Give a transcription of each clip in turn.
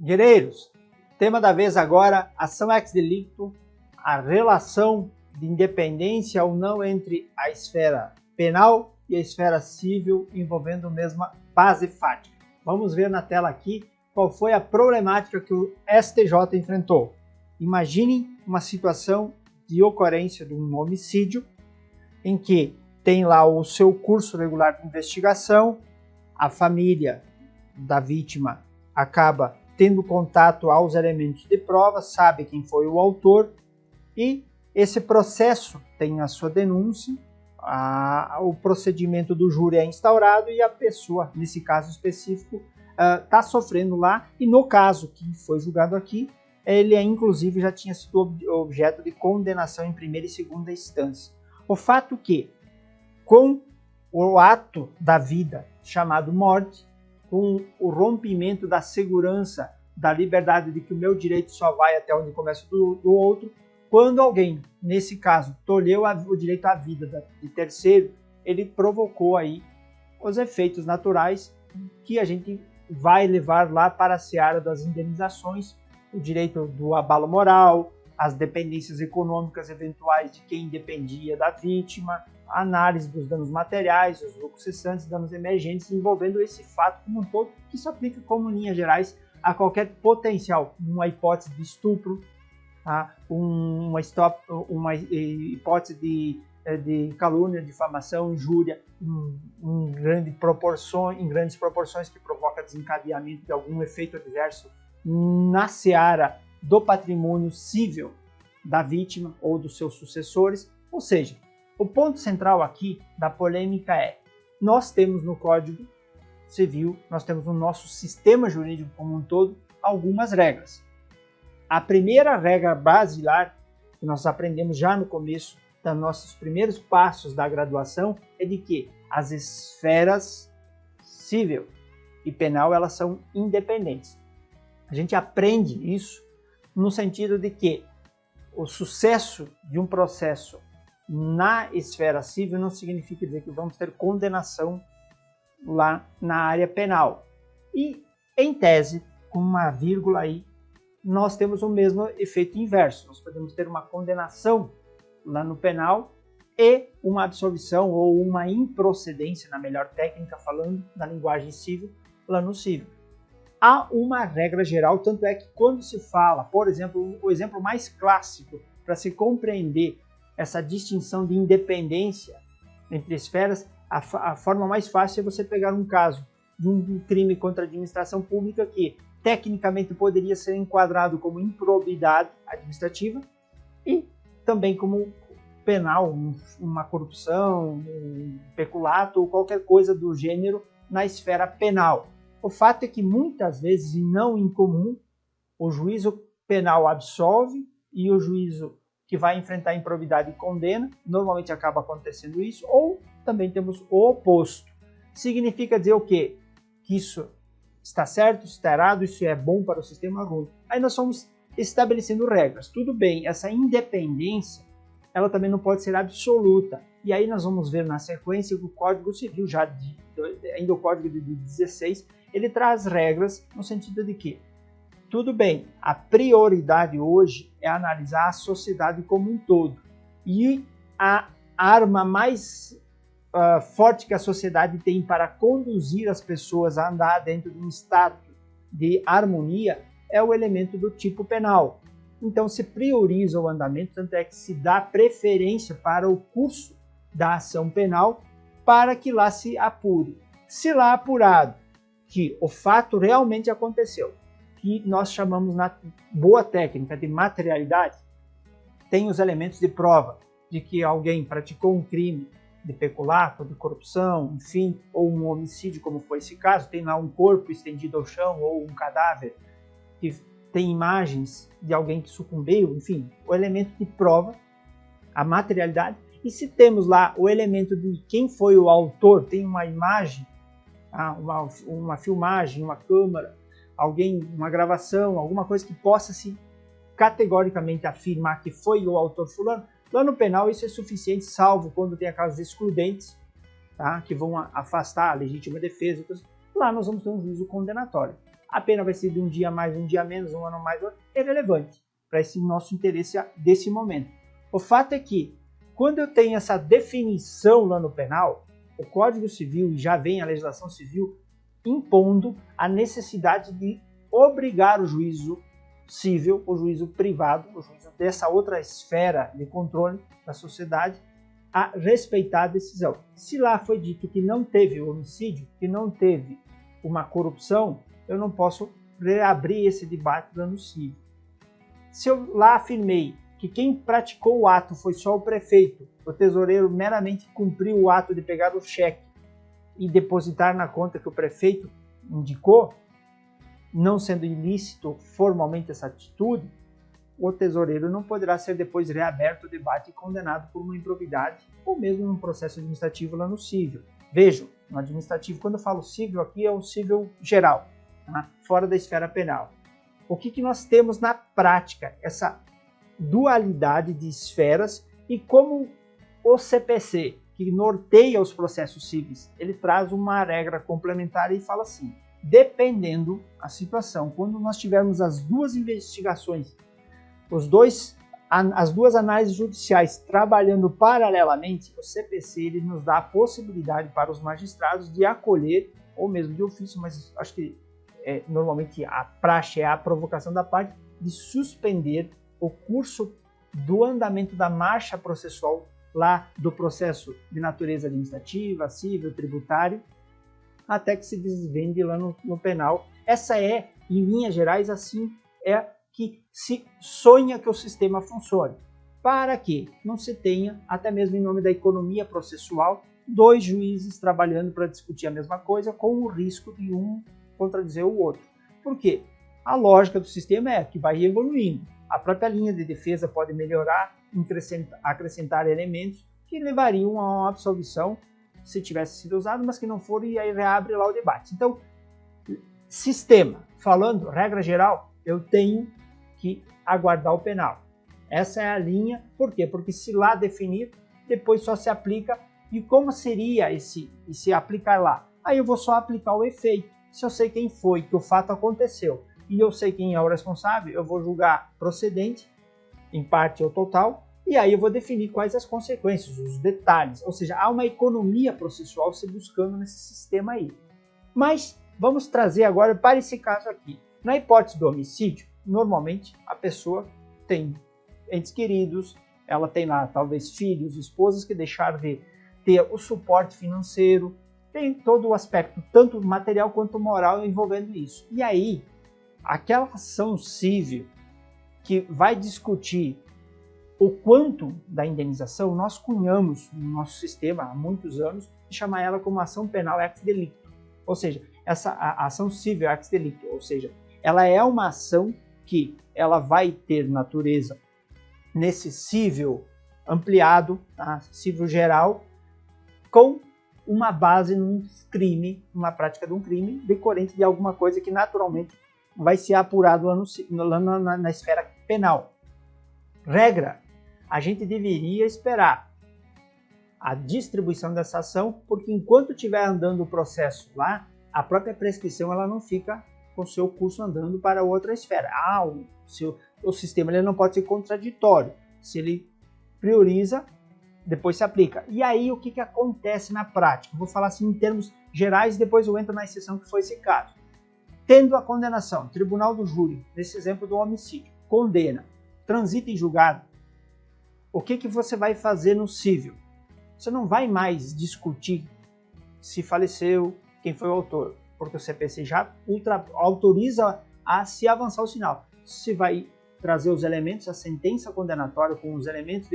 Guerreiros, tema da vez agora, ação ex delicto, a relação de independência ou não entre a esfera penal e a esfera civil envolvendo a mesma base fática. Vamos ver na tela aqui qual foi a problemática que o STJ enfrentou. Imaginem uma situação de ocorrência de um homicídio em que tem lá o seu curso regular de investigação, a família da vítima acaba tendo contato aos elementos de prova, sabe quem foi o autor e esse processo tem a sua denúncia, o procedimento do júri é instaurado e a pessoa, nesse caso específico, está sofrendo lá e no caso que foi julgado aqui, ele inclusive já tinha sido objeto de condenação em primeira e segunda instância. O fato que, com o ato da vida chamado morte, com o rompimento da segurança, da liberdade de que o meu direito só vai até onde começa do outro, quando alguém, nesse caso, tolheu o direito à vida de terceiro, ele provocou aí os efeitos naturais que a gente vai levar lá para a seara das indenizações, o direito do abalo moral, as dependências econômicas eventuais de quem dependia da vítima, a análise dos danos materiais, os lucros cessantes, danos emergentes, envolvendo esse fato como um todo, que se aplica como linhas gerais a qualquer potencial, uma hipótese de estupro, uma hipótese de calúnia, difamação, injúria em grandes proporções que provoca desencadeamento de algum efeito adverso na seara do patrimônio civil da vítima ou dos seus sucessores. Ou seja, o ponto central aqui da polêmica é: nós temos no Código Civil, nós temos no nosso sistema jurídico como um todo, algumas regras. A primeira regra basilar, que nós aprendemos já no começo dos nossos primeiros passos da graduação, é de que as esferas civil e penal elas são independentes. A gente aprende isso no sentido de que o sucesso de um processo na esfera civil não significa dizer que vamos ter condenação lá na área penal. E, em tese, com uma vírgula aí, nós temos o mesmo efeito inverso. Nós podemos ter uma condenação lá no penal e uma absolvição ou uma improcedência, na melhor técnica falando, na linguagem civil, lá no civil. Há uma regra geral, tanto é que quando se fala, por exemplo, o exemplo mais clássico para se compreender essa distinção de independência entre esferas, a forma mais fácil é você pegar um caso de um crime contra a administração pública que tecnicamente poderia ser enquadrado como improbidade administrativa e também como penal, uma corrupção, um peculato ou qualquer coisa do gênero na esfera penal. O fato é que muitas vezes, e não incomum, o juízo penal absolve e o juízo que vai enfrentar a improbidade condena, normalmente acaba acontecendo isso, ou também temos o oposto. Significa dizer o quê? Que isso está certo, está errado, isso é bom para o sistema ruim. Aí nós vamos estabelecendo regras. Tudo bem, essa independência, ela também não pode ser absoluta. E aí nós vamos ver na sequência que o Código Civil, ainda o Código de 16, ele traz regras no sentido de que, tudo bem, a prioridade hoje é analisar a sociedade como um todo. E a arma mais forte que a sociedade tem para conduzir as pessoas a andar dentro de um estado de harmonia é o elemento do tipo penal. Então se prioriza o andamento, tanto é que se dá preferência para o curso da ação penal para que lá se apure. Se lá apurado que o fato realmente aconteceu, que nós chamamos na boa técnica de materialidade, tem os elementos de prova de que alguém praticou um crime de peculato, de corrupção, enfim, ou um homicídio, como foi esse caso, tem lá um corpo estendido ao chão ou um cadáver que tem imagens de alguém que sucumbiu, enfim, o elemento de prova, a materialidade. E se temos lá o elemento de quem foi o autor, tem uma imagem, uma filmagem, uma câmera, uma gravação, alguma coisa que possa se categoricamente afirmar que foi o autor fulano, lá no penal isso é suficiente, salvo quando tem aquelas excludentes, tá, que vão afastar a legítima defesa. Lá nós vamos ter um juízo condenatório. a pena vai ser de um dia mais, um dia menos, um ano mais, é irrelevante para esse nosso interesse desse momento. O fato é que, quando eu tenho essa definição lá no penal, o Código Civil, e já vem a legislação civil, impondo a necessidade de obrigar o juízo civil, o juízo privado, o juízo dessa outra esfera de controle da sociedade, a respeitar a decisão. Se lá foi dito que não teve homicídio, que não teve uma corrupção, eu não posso reabrir esse debate no civil. Se eu lá afirmei que quem praticou o ato foi só o prefeito, o tesoureiro meramente cumpriu o ato de pegar o cheque e depositar na conta que o prefeito indicou, não sendo ilícito formalmente essa atitude, o tesoureiro não poderá ser depois reaberto o debate e condenado por uma improbidade ou mesmo num processo administrativo lá no cível. Vejam, no administrativo, quando eu falo cível aqui é o cível geral, tá? Fora da esfera penal. O que nós temos na prática? Essa dualidade de esferas e como o CPC, que norteia os processos civis, ele traz uma regra complementar e fala assim, dependendo da situação, quando nós tivermos as duas investigações, as duas análises judiciais trabalhando paralelamente, o CPC ele nos dá a possibilidade para os magistrados de acolher, ou mesmo de ofício, mas acho que normalmente a praxe é a provocação da parte, de suspender o curso do andamento da marcha processual lá do processo de natureza administrativa, civil, tributário, até que se desvende lá no penal. Essa é, em linhas gerais, assim é que se sonha que o sistema funcione, para que não se tenha, até mesmo em nome da economia processual, dois juízes trabalhando para discutir a mesma coisa com o risco de um contradizer o outro. Por quê? A lógica do sistema é que vai evoluindo. A própria linha de defesa pode melhorar, acrescentar elementos que levariam a uma absolvição se tivesse sido usado, mas que não for, e aí reabre lá o debate. Então, sistema, falando, regra geral, eu tenho que aguardar o penal. Essa é a linha, por quê? Porque se lá definir, depois só se aplica, e como seria esse aplicar lá? Aí eu vou só aplicar o efeito. Se eu sei quem foi, que o fato aconteceu, e eu sei quem é o responsável, eu vou julgar procedente, em parte ou total, e aí eu vou definir quais as consequências, os detalhes. Ou seja, há uma economia processual se buscando nesse sistema aí. Mas vamos trazer agora para esse caso aqui. Na hipótese do homicídio, normalmente a pessoa tem entes queridos, ela tem lá talvez filhos, esposas que deixaram de ter o suporte financeiro, tem todo o aspecto, tanto material quanto moral, envolvendo isso. E aí, aquela ação civil que vai discutir o quanto da indenização, nós cunhamos no nosso sistema há muitos anos de chamar ela como ação penal ex delicto. Ou seja, a ação civil ex delicto, ou seja, ela é uma ação que ela vai ter natureza nesse civil ampliado, tá? Civil geral, com uma base num crime, numa prática de um crime decorrente de alguma coisa que naturalmente vai ser apurado lá na esfera penal. Regra, a gente deveria esperar a distribuição dessa ação, porque enquanto estiver andando o processo lá, a própria prescrição ela não fica com o seu curso andando para outra esfera. O sistema ele não pode ser contraditório. Se ele prioriza, depois se aplica. E aí o que acontece na prática? Vou falar assim em termos gerais, depois eu entro na exceção que foi esse caso. Tendo a condenação, tribunal do júri, nesse exemplo do homicídio, condena, transita em julgado, o que você vai fazer no cível? Você não vai mais discutir se faleceu, quem foi o autor, porque o CPC já autoriza a se avançar o sinal. Você vai trazer os elementos, a sentença condenatória com os elementos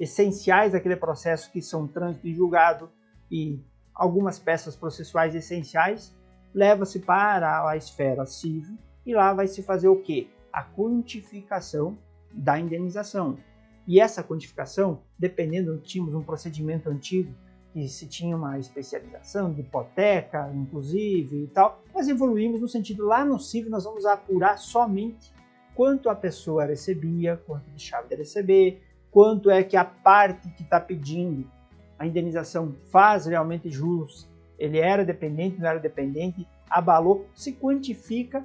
essenciais daquele processo, que são trânsito em julgado e algumas peças processuais essenciais, leva-se para a esfera civil e lá vai se fazer o quê? A quantificação da indenização. E essa quantificação, dependendo, tínhamos um procedimento antigo que se tinha uma especialização de hipoteca, inclusive, e tal, nós evoluímos no sentido, lá no civil nós vamos apurar somente quanto a pessoa recebia, quanto deixava de receber, quanto é que a parte que está pedindo a indenização faz realmente jus, ele era dependente, não era dependente, abalou, se quantifica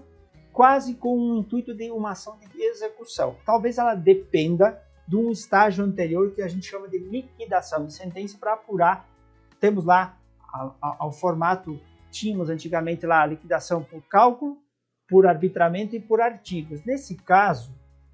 quase com o intuito de uma ação de execução. Talvez ela dependa de um estágio anterior que a gente chama de liquidação de sentença para apurar. Temos lá ao formato, tínhamos antigamente lá a liquidação por cálculo, por arbitramento e por artigos. Nesse caso,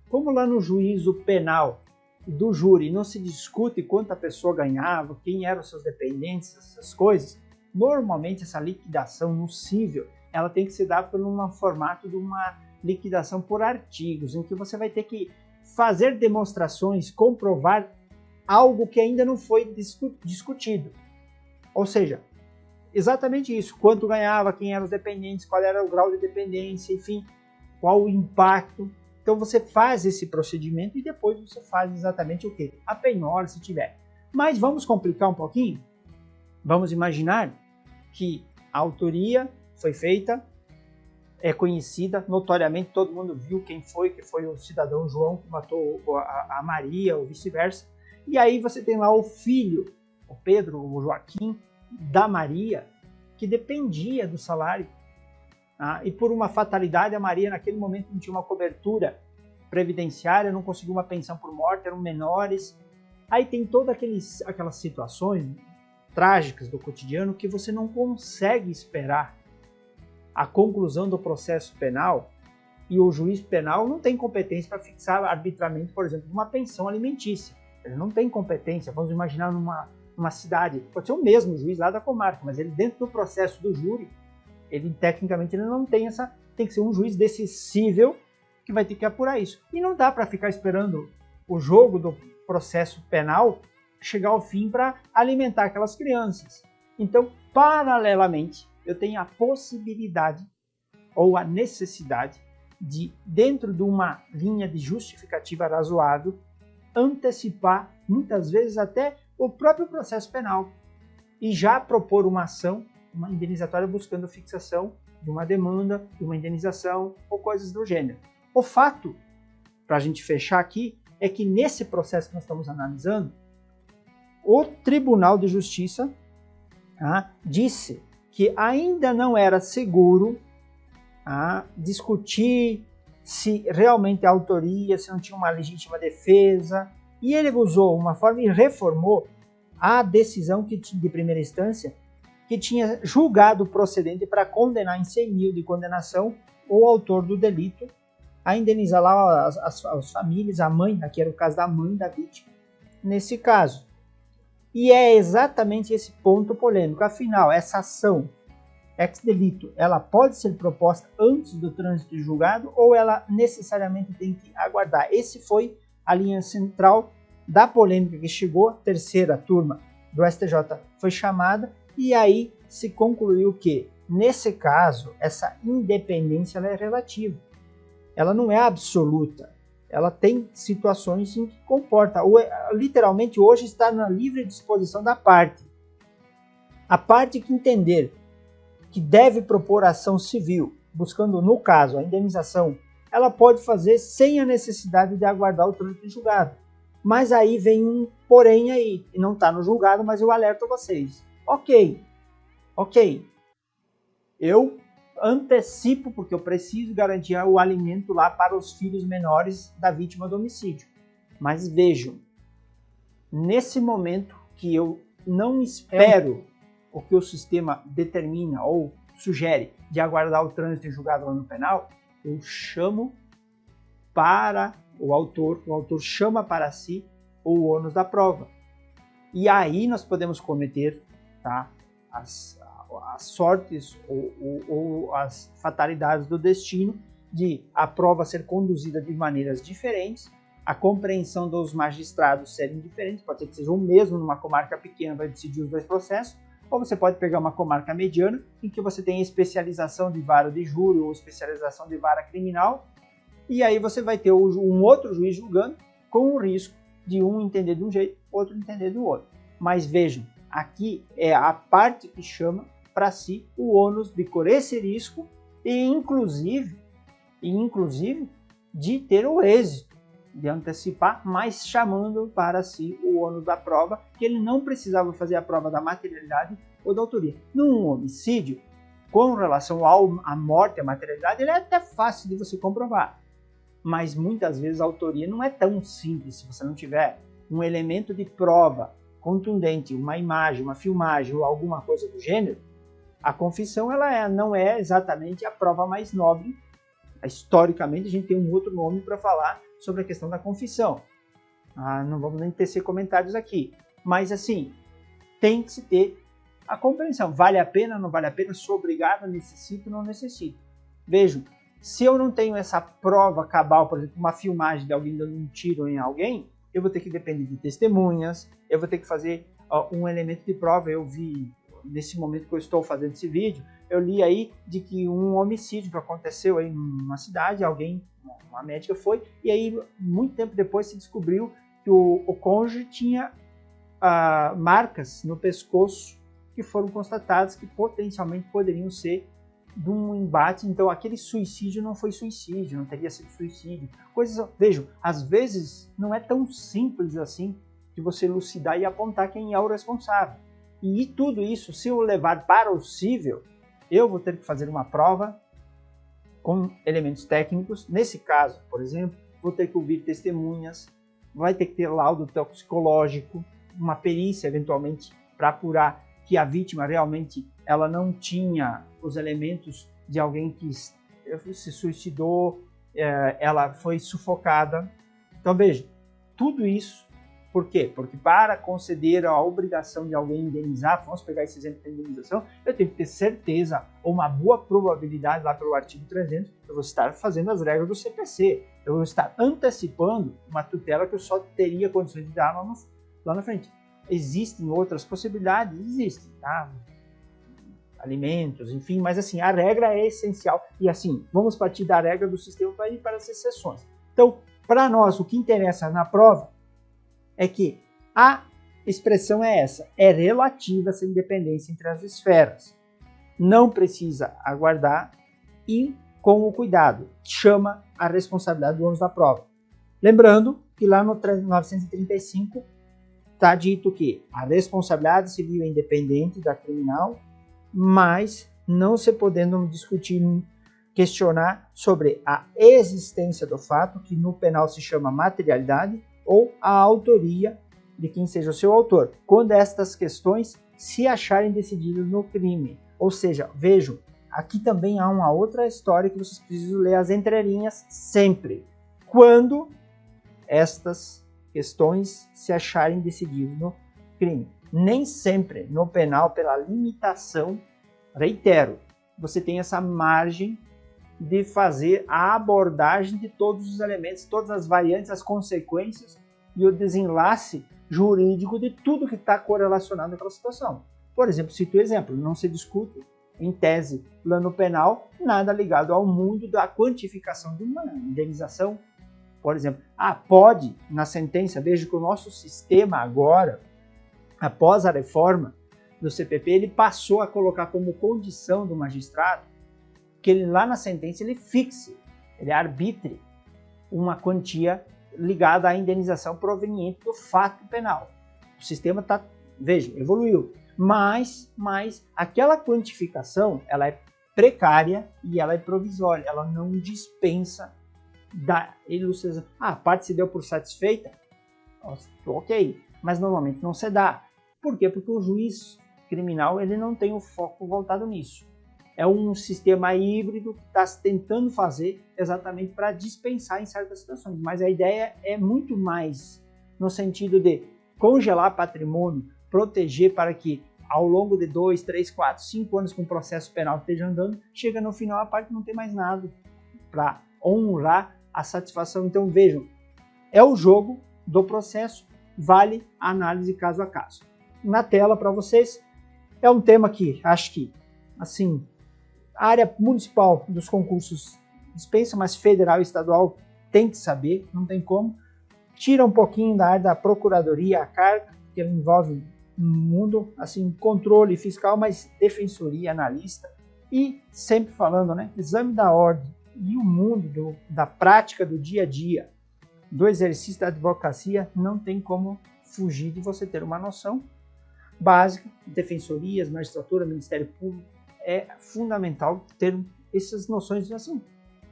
como lá no juízo penal do júri não se discute quanto a pessoa ganhava, quem eram os seus dependentes, essas coisas, normalmente essa liquidação no cível, ela tem que se dar por um formato de uma liquidação por artigos, em que você vai ter que fazer demonstrações, comprovar algo que ainda não foi discutido. Ou seja, exatamente isso, quanto ganhava, quem eram os dependentes, qual era o grau de dependência, enfim, qual o impacto. Então você faz esse procedimento e depois você faz exatamente o quê? A penhora, se tiver. Mas vamos complicar um pouquinho? Vamos imaginar que a autoria foi feita, é conhecida, notoriamente todo mundo viu quem foi, que foi o cidadão João que matou a Maria, ou vice-versa. E aí você tem lá o filho, o Pedro, o Joaquim, da Maria, que dependia do salário. E por uma fatalidade, a Maria naquele momento não tinha uma cobertura previdenciária, não conseguiu uma pensão por morte, eram menores. Aí tem todas aquelas situações trágicas do cotidiano que você não consegue esperar a conclusão do processo penal, e o juiz penal não tem competência para fixar arbitramento, por exemplo, de uma pensão alimentícia. Ele não tem competência. Vamos imaginar numa cidade, pode ser o mesmo juiz lá da comarca, mas ele dentro do processo do júri, ele tecnicamente ele não tem tem que ser um juiz decissível que vai ter que apurar isso. E não dá para ficar esperando o jogo do processo penal chegar ao fim para alimentar aquelas crianças. Então, paralelamente, eu tenho a possibilidade ou a necessidade de, dentro de uma linha de justificativa razoável, antecipar, muitas vezes até o próprio processo penal e já propor uma ação, uma indenizatória buscando fixação de uma demanda, de uma indenização ou coisas do gênero. O fato, para a gente fechar aqui, é que nesse processo que nós estamos analisando, o Tribunal de Justiça disse que ainda não era seguro discutir se realmente a autoria, se não tinha uma legítima defesa, e ele usou uma forma e reformou a decisão de primeira instância que tinha julgado procedente para condenar em 100 mil de condenação o autor do delito, a indenizar lá as famílias, a mãe, aqui era o caso da mãe da vítima, nesse caso. E é exatamente esse ponto polêmico. Afinal, essa ação ex-delito, ela pode ser proposta antes do trânsito de julgado ou ela necessariamente tem que aguardar? Esse foi a linha central da polêmica que chegou, a terceira turma do STJ foi chamada, e aí se concluiu que, nesse caso, essa independência ela é relativa. Ela não é absoluta. Ela tem situações em que comporta. Literalmente, hoje está na livre disposição da parte. A parte que entender que deve propor ação civil, buscando, no caso, a indenização, ela pode fazer sem a necessidade de aguardar o trânsito de julgado. Mas aí vem um porém aí, e não está no julgado, mas eu alerto vocês. Ok, eu antecipo, porque eu preciso garantir o alimento lá para os filhos menores da vítima do homicídio. Mas vejam, nesse momento que eu não espero o que o sistema determina ou sugere de aguardar o trânsito em julgado no penal, eu chamo para o autor chama para si o ônus da prova. E aí nós podemos cometer as sortes ou as fatalidades do destino de a prova ser conduzida de maneiras diferentes, a compreensão dos magistrados serem diferentes, pode ser que seja o mesmo numa comarca pequena, vai decidir os dois processos, ou você pode pegar uma comarca mediana, em que você tem especialização de vara de júri ou especialização de vara criminal, e aí você vai ter um outro juiz julgando, com o risco de um entender de um jeito, outro entender do outro. Mas vejam, aqui é a parte que chama para si o ônus de correr esse risco e inclusive de ter o êxito, de antecipar, mas chamando para si o ônus da prova, que ele não precisava fazer a prova da materialidade ou da autoria. Num homicídio, com relação à morte, à materialidade, ele é até fácil de você comprovar. Mas muitas vezes a autoria não é tão simples se você não tiver um elemento de prova contundente, uma imagem, uma filmagem ou alguma coisa do gênero. A confissão não é exatamente a prova mais nobre. Historicamente, a gente tem um outro nome para falar sobre a questão da confissão. Não vamos nem tecer comentários aqui. Mas, assim, tem que se ter a compreensão. Vale a pena, não vale a pena? Sou obrigado, necessito, não necessito. Vejam, se eu não tenho essa prova cabal, por exemplo, uma filmagem de alguém dando um tiro em alguém, eu vou ter que depender de testemunhas, eu vou ter que fazer um elemento de prova. Eu vi, nesse momento que eu estou fazendo esse vídeo, eu li aí de que um homicídio que aconteceu aí numa cidade, uma médica foi, e aí muito tempo depois se descobriu que o cônjuge tinha marcas no pescoço que foram constatadas que potencialmente poderiam ser de um embate. Então aquele suicídio não foi suicídio, não teria sido suicídio. Vejam, às vezes não é tão simples assim de você elucidar e apontar quem é o responsável. E tudo isso, se eu levar para o cível, eu vou ter que fazer uma prova com elementos técnicos. Nesse caso, por exemplo, vou ter que ouvir testemunhas, vai ter que ter laudo toxicológico, uma perícia eventualmente para apurar que a vítima realmente ela não tinha os elementos de alguém que se suicidou, ela foi sufocada. Então veja, tudo isso, por quê? Porque para conceder a obrigação de alguém indenizar, vamos pegar esse exemplo de indenização, eu tenho que ter certeza ou uma boa probabilidade lá pelo artigo 300, eu vou estar fazendo as regras do CPC, eu vou estar antecipando uma tutela que eu só teria condições de dar lá na frente. Existem outras possibilidades? Existem, tá? Alimentos, enfim, mas assim, a regra é essencial. E assim, vamos partir da regra do sistema para ir para as exceções. Então, para nós, o que interessa na prova é que a expressão é essa, é relativa essa independência entre as esferas. Não precisa aguardar e com o cuidado, chama a responsabilidade do ônus da prova. Lembrando que lá no 935 está dito que a responsabilidade civil é independente da criminal, mas não se podendo discutir, questionar sobre a existência do fato, que no penal se chama materialidade, ou a autoria de quem seja o seu autor, quando estas questões se acharem decididas no crime. Ou seja, vejam, aqui também há uma outra história que vocês precisam ler as entrelinhas sempre. Quando estas questões se acharem decididas no crime. Nem sempre no penal, pela limitação, reitero, você tem essa margem de fazer a abordagem de todos os elementos, todas as variantes, as consequências e o desenlace jurídico de tudo que está correlacionado naquela situação. Por exemplo, cito o exemplo, não se discute, em tese, lá no penal, nada ligado ao mundo da quantificação de uma indenização. Por exemplo, pode, na sentença, veja que o nosso sistema agora, após a reforma do CPP, ele passou a colocar como condição do magistrado que ele lá na sentença ele fixe, ele arbitre uma quantia ligada à indenização proveniente do fato penal. O sistema evoluiu, mas aquela quantificação ela é precária e ela é provisória, ela não dispensa da elucidação. A parte se deu por satisfeita, ok, mas normalmente não se dá. Por quê? Porque o juiz criminal ele não tem o foco voltado nisso. É um sistema híbrido que está tentando fazer exatamente para dispensar em certas situações. Mas a ideia é muito mais no sentido de congelar patrimônio, proteger para que ao longo de 2, 3, 4, 5 anos com o processo penal esteja andando, chega no final a parte não tem mais nada para honrar a satisfação. Então vejam, é o jogo do processo, vale a análise caso a caso. Na tela para vocês, é um tema que acho que, assim, a área municipal dos concursos dispensa, mas federal e estadual tem que saber, não tem como. Tira um pouquinho da área da procuradoria, a carga, que envolve um mundo, assim, controle fiscal, mas defensoria, analista. E sempre falando, né, exame da ordem e o mundo da prática do dia a dia, do exercício da advocacia, não tem como fugir de você ter uma noção básica, defensorias, magistratura, Ministério Público, é fundamental ter essas noções assim,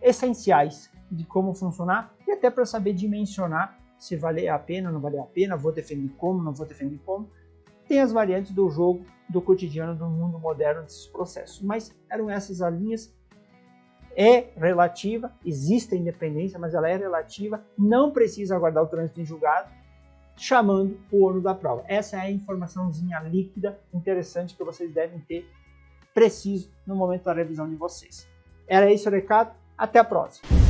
essenciais de como funcionar e até para saber dimensionar se vale a pena, não vale a pena, vou defender como, não vou defender como. Tem as variantes do jogo, do cotidiano, do mundo moderno desses processos, mas eram essas as linhas. É relativa, existe a independência, mas ela é relativa, não precisa aguardar o trânsito em julgado, chamando o ônus da prova. Essa é a informaçãozinha líquida, interessante, que vocês devem ter preciso no momento da revisão de vocês. Era esse o recado, até a próxima!